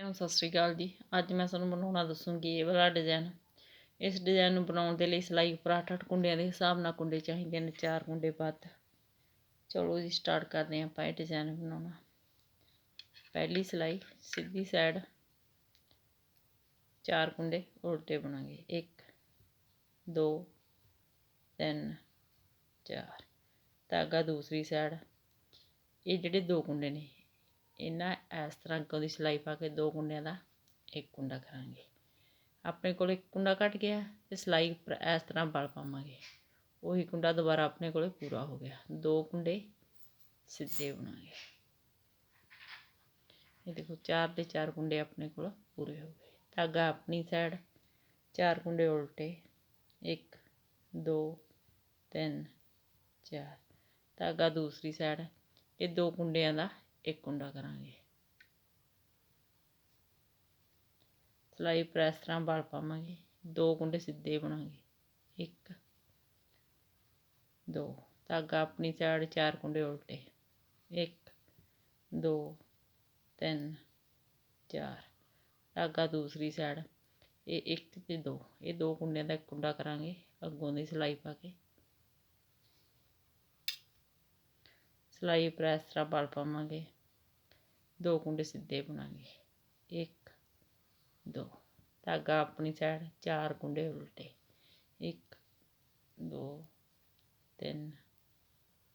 ਸਤਿ ਸ਼੍ਰੀ ਅਕਾਲ ਜੀ। ਅੱਜ ਮੈਂ ਤੁਹਾਨੂੰ ਬਣਾਉਣਾ ਦੱਸੂਗੀ ਇਹ ਵਾਲਾ ਡਿਜ਼ਾਈਨ। ਇਸ ਡਿਜ਼ਾਈਨ ਨੂੰ ਬਣਾਉਣ ਦੇ ਲਈ ਸਿਲਾਈ ਉੱਪਰ 8 ਕੁੰਡਿਆਂ ਦੇ ਹਿਸਾਬ ਨਾਲ ਕੁੰਡੇ ਚਾਹੀਦੇ ਨੇ, 4 ਕੁੰਡੇ ਵੱਧ। ਚਲੋ ਜੀ ਸਟਾਰਟ ਕਰਦੇ ਹਾਂ ਆਪਾਂ ਇਹ ਡਿਜ਼ਾਈਨ ਬਣਾਉਣਾ। ਪਹਿਲੀ ਸਿਲਾਈ ਸਿੱਧੀ ਸਾਈਡ 4 ਕੁੰਡੇ ਉਲਟੇ ਬਣਾਂਗੇ। 1 2 3 4। ਧਾਗਾ ਦੂਸਰੀ ਸਾਈਡ, ਇਹ ਜਿਹੜੇ 2 ਕੁੰਡੇ ਨੇ ਇਹਨਾਂ ਇਸ ਤਰ੍ਹਾਂ ਅੱਗੋਂ ਦੀ ਸਿਲਾਈ ਪਾ ਕੇ 2 ਕੁੰਡਿਆਂ ਦਾ 1 ਕੁੰਡਾ ਕਰਾਂਗੇ। ਆਪਣੇ ਕੋਲ 1 ਕੁੰਡਾ ਕੱਟ ਗਿਆ ਤੇ ਸਿਲਾਈ ਉੱਪਰ ਇਸ ਤਰ੍ਹਾਂ ਵਲ ਪਾਵਾਂਗੇ। ਉਹੀ ਕੁੰਡਾ ਦੁਬਾਰਾ ਆਪਣੇ ਕੋਲ ਪੂਰਾ ਹੋ ਗਿਆ। 2 ਕੁੰਡੇ ਸਿੱਧੇ ਬਣਾਂਗੇ। ਇਹ ਦੇਖੋ 4 ਦੇ 4 ਕੁੰਡੇ ਆਪਣੇ ਕੋਲ ਪੂਰੇ ਹੋ ਗਏ। ਧਾਗਾ ਆਪਣੀ ਸਾਈਡ 4 ਕੁੰਡੇ ਉਲਟੇ, 1 2 3 4। ਧਾਗਾ ਦੂਸਰੀ ਸਾਈਡ, ਇਹ 2 ਕੁੰਡਿਆਂ ਦਾ 1 ਕੁੰਡਾ ਕਰਾਂਗੇ। ਸਿਲਾਈ ਉੱਪਰ ਇਸ ਤਰ੍ਹਾਂ ਵਲ ਪਾਵਾਂਗੇ। 2 ਕੁੰਡੇ ਸਿੱਧੇ ਬਣਾਂਗੇ। 1 2। ਧਾਗਾ ਆਪਣੀ ਸਾਈਡ 4 ਕੁੰਡੇ ਉਲਟੇ, 1 2 3 4। ਧਾਗਾ ਦੂਸਰੀ ਸਾਈਡ, ਇਹ 1 ਤੇ 2, ਇਹ 2 ਕੁੰਡਿਆਂ ਦਾ 1 ਕੁੰਡਾ ਕਰਾਂਗੇ ਅੱਗੋਂ ਦੀ ਸਿਲਾਈ ਪਾ ਕੇ। ਸਿਲਾਈ ਉੱਪਰ ਇਸ ਤਰ੍ਹਾਂ ਵਲ ਪਾਵਾਂਗੇ। 2 ਕੁੰਡੇ ਸਿੱਧੇ ਬਣਾਂਗੇ। 1 2। ਧਾਗਾ ਆਪਣੀ ਸਾਈਡ 4 ਕੁੰਡੇ ਉਲਟੇ, 1 2 3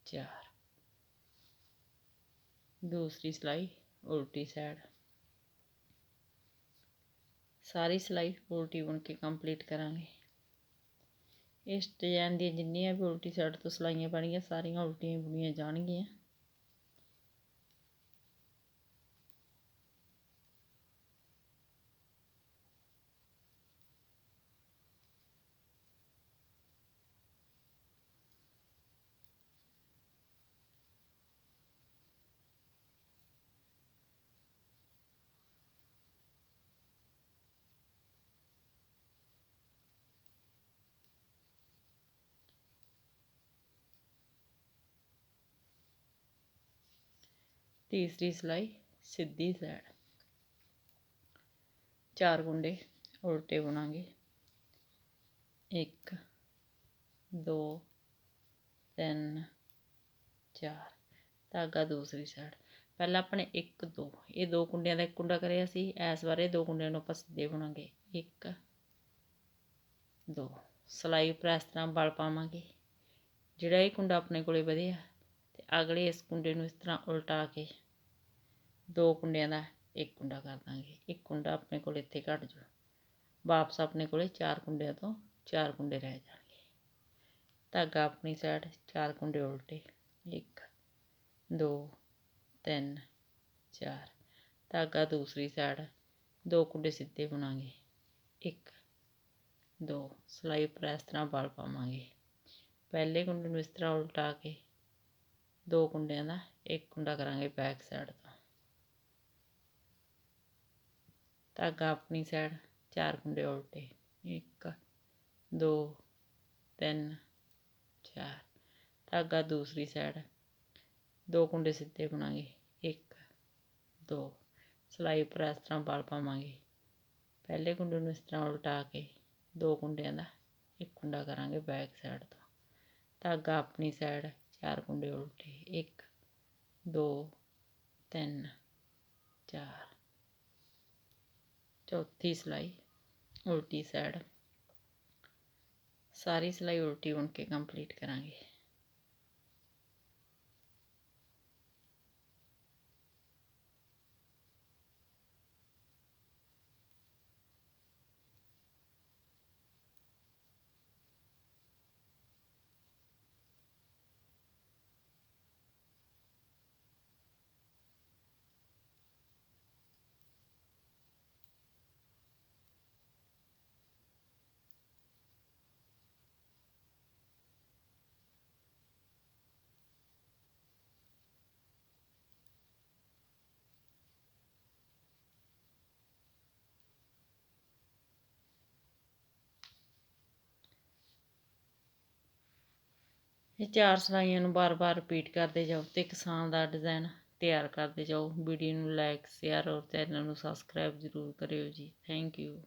4। ਦੂਸਰੀ ਸਿਲਾਈ ਉਲਟੀ ਸਾਈਡ। ਸਾਰੀ ਸਿਲਾਈ ਉਲਟੀ ਬੁਣ ਕੇ ਕੰਪਲੀਟ ਕਰਾਂਗੇ। ਇਸ ਡਿਜ਼ਾਈਨ ਦੀਆਂ ਜਿੰਨੀਆਂ ਵੀ ਉਲਟੀ ਸਾਈਡ ਤੋਂ ਸਿਲਾਈਆਂ ਬਣੀਆਂ ਸਾਰੀਆਂ ਉਲਟੀਆਂ ਬੁਣੀਆਂ ਜਾਣਗੀਆਂ। ਤੀਸਰੀ ਸਿਲਾਈ ਸਿੱਧੀ ਸਾਈਡ 4 ਕੁੰਡੇ ਉਲਟੇ ਬੁਣਾਂਗੇ। 1 2 3 4। ਧਾਗਾ ਦੂਸਰੀ ਸਾਈਡ, ਪਹਿਲਾਂ ਆਪਣੇ 1 2, ਇਹ 2 ਕੁੰਡਿਆਂ ਦਾ 1 ਕੁੰਡਾ ਕਰਿਆ ਸੀ। ਇਸ ਵਾਰ ਇਹ 2 ਕੁੰਡਿਆਂ ਨੂੰ ਆਪਾਂ ਸਿੱਧੇ ਬੁਣਾਂਗੇ। 1 2। ਸਿਲਾਈ ਉੱਪਰ ਇਸ ਤਰ੍ਹਾਂ ਵਲ ਪਾਵਾਂਗੇ। ਜਿਹੜਾ ਇਹ ਕੁੰਡਾ ਆਪਣੇ ਕੋਲੇ ਵਧਿਆ ਤੇ ਅਗਲੇ ਇਸ ਕੁੰਡੇ ਨੂੰ ਇਸ ਤਰ੍ਹਾਂ ਉਲਟਾ ਕੇ 2 ਕੁੰਡਿਆਂ ਦਾ 1 ਕੁੰਡਾ ਕਰ ਦਾਂਗੇ। 1 ਕੁੰਡਾ ਆਪਣੇ ਕੋਲ ਇੱਥੇ ਘੱਟ ਜਾਊ। ਵਾਪਸ ਆਪਣੇ ਕੋਲੇ 4 ਕੁੰਡਿਆਂ ਤੋਂ 4 ਕੁੰਡੇ ਰਹਿ ਜਾਣਗੇ। ਧਾਗਾ ਆਪਣੀ ਸਾਈਡ 4 ਕੁੰਡੇ ਉਲਟੇ, 1 2 3 4। ਧਾਗਾ ਦੂਸਰੀ ਸਾਈਡ 2 ਕੁੰਡੇ ਸਿੱਧੇ ਬੁਣਾਂਗੇ। 1 2। ਸਿਲਾਈ ਉੱਪਰ ਇਸ ਤਰ੍ਹਾਂ ਵਲ ਪਾਵਾਂਗੇ। ਪਹਿਲੇ ਕੁੰਡੇ ਨੂੰ ਇਸ ਤਰ੍ਹਾਂ ਉਲਟਾ ਕੇ 2 ਕੁੰਡਿਆਂ ਦਾ 1 ਕੁੰਡਾ ਕਰਾਂਗੇ ਬੈਕ ਸਾਈਡ ਤੋਂ। ਧਾਗਾ ਆਪਣੀ ਸਾਈਡ 4 ਕੁੰਡੇ ਉਲਟੇ, 1 2 3 4। ਧਾਗਾ ਦੂਸਰੀ ਸਾਈਡ 2 ਕੁੰਡੇ ਸਿੱਧੇ ਬੁਣਾਂਗੇ। 1 2। ਸਿਲਾਈ ਉੱਪਰ ਇਸ ਤਰ੍ਹਾਂ ਵਲ ਪਾਵਾਂਗੇ। ਪਹਿਲੇ ਕੁੰਡੇ ਨੂੰ ਇਸ ਤਰ੍ਹਾਂ ਉਲਟਾ ਕੇ 2 ਕੁੰਡਿਆਂ ਦਾ 1 ਕੁੰਡਾ ਕਰਾਂਗੇ ਬੈਕ ਸਾਈਡ ਤੋਂ। ਧਾਗਾ ਆਪਣੀ ਸਾਈਡ 4 ਕੁੰਡੇ ਉਲਟੇ, 1 2 3 4। ਚੌਥੀ ਸਿਲਾਈ ਉਲਟੀ ਸਾਈਡ। ਸਾਰੀ ਸਿਲਾਈ ਉਲਟੀ ਬੁਣ ਕੇ ਕੰਪਲੀਟ ਕਰਾਂਗੇ। ਇਹ 4 ਸਿਲਾਈਆਂ ਨੂੰ ਬਾਰ-ਬਾਰ ਰਿਪੀਟ ਕਰਦੇ ਜਾਓ ਤੇ ਇੱਕ ਸ਼ਾਨਦਾਰ ਡਿਜ਼ਾਈਨ ਤਿਆਰ ਕਰਦੇ ਜਾਓ। ਵੀਡੀਓ ਨੂੰ ਲਾਈਕ, ਸ਼ੇਅਰ ਔਰ ਚੈਨਲ ਨੂੰ ਸਬਸਕ੍ਰਾਈਬ ਜ਼ਰੂਰ ਕਰਿਓ ਜੀ। Thank you.